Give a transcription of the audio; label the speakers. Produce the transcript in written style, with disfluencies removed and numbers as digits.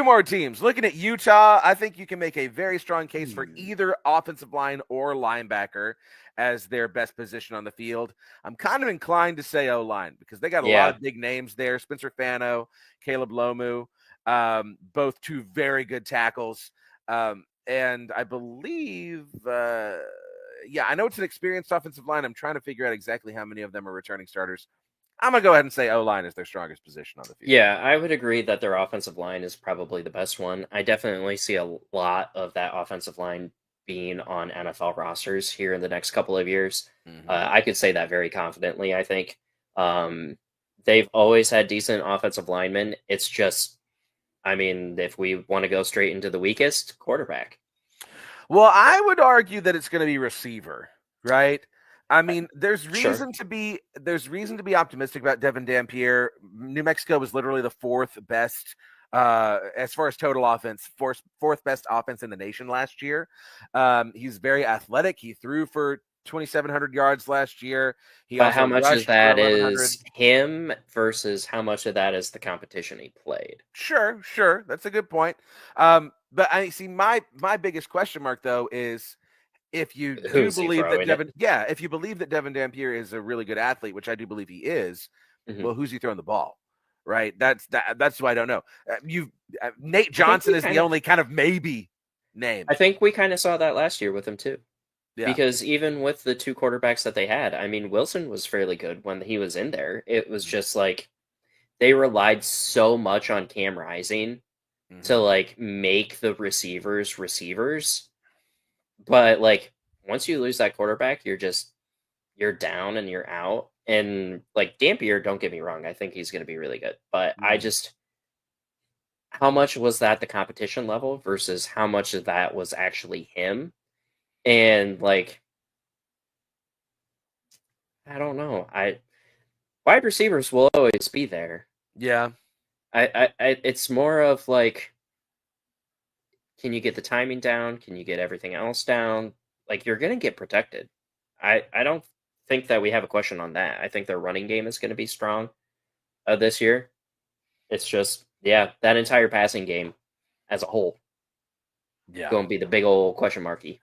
Speaker 1: Two more teams. Looking at Utah, I think you can make a very strong case for
Speaker 2: Hmm.
Speaker 1: either offensive line or linebacker as their best position on the field. I'm kind of inclined to say O-line because they got a lot
Speaker 3: Yeah.
Speaker 1: of big names there. Spencer Fano, Caleb Lomu, both two very good tackles. And I believe, I know it's an experienced offensive line. I'm trying to figure out exactly how many of them are returning starters. I'm going to go ahead and say O-line is their strongest position on the field.
Speaker 3: Yeah, I would agree that their offensive line is probably the best one. I definitely see a lot of that offensive line being on NFL rosters here in the next couple of years.
Speaker 1: Mm-hmm.
Speaker 3: I could say that very confidently, I think. They've always had decent offensive linemen. It's just, I mean, if we want to go straight into the weakest, quarterback.
Speaker 1: Well, I would argue that it's going to be receiver, right? I mean, there's
Speaker 3: Sure.
Speaker 1: reason to be optimistic about Devin Dampier. New Mexico was literally the fourth best as far as total offense, fourth best offense in the nation last year. He's very athletic. He threw for 2,700 yards last year. He
Speaker 3: But
Speaker 1: also
Speaker 3: how much of
Speaker 1: rushed for
Speaker 3: that
Speaker 1: 1,100.
Speaker 3: is him versus how much of that is the competition he played?
Speaker 1: Sure, that's a good point. But I see my biggest question mark though is if you do
Speaker 3: Who's he
Speaker 1: believe that
Speaker 3: throwing it?
Speaker 1: if you believe that Devin Dampier is a really good athlete, which I do believe he is,
Speaker 3: Mhm.
Speaker 1: well, who's he throwing the ball? Right? That's why I don't know. Nate
Speaker 3: I think
Speaker 1: Johnson
Speaker 3: we
Speaker 1: is the
Speaker 3: kinda
Speaker 1: only kind of maybe name.
Speaker 3: I think we kinda saw that last year with him too.
Speaker 1: Yeah.
Speaker 3: Because even with the 2 quarterbacks that they had, I mean, Wilson was fairly good when he was in there. It was just like they relied so much on Cam Rising to,
Speaker 1: Mhm.
Speaker 3: like, make the receivers receivers, but, like, once you lose that quarterback, you're down and you're out, and, like, Dampier, don't get me wrong, I think he's gonna be really good, but I
Speaker 1: Mhm.
Speaker 3: just how much was that the competition level versus how much of that was actually him? And, like, I don't know. I Wide receivers will always be there.
Speaker 1: Yeah.
Speaker 3: It's more of like, can you get the timing down? Can you get everything else down? Like you're gonna get protected. I don't think that we have a question on that. I think their running game is gonna be strong this year. It's just that entire passing game as a whole
Speaker 1: Yeah.
Speaker 3: going to be the big old question marky.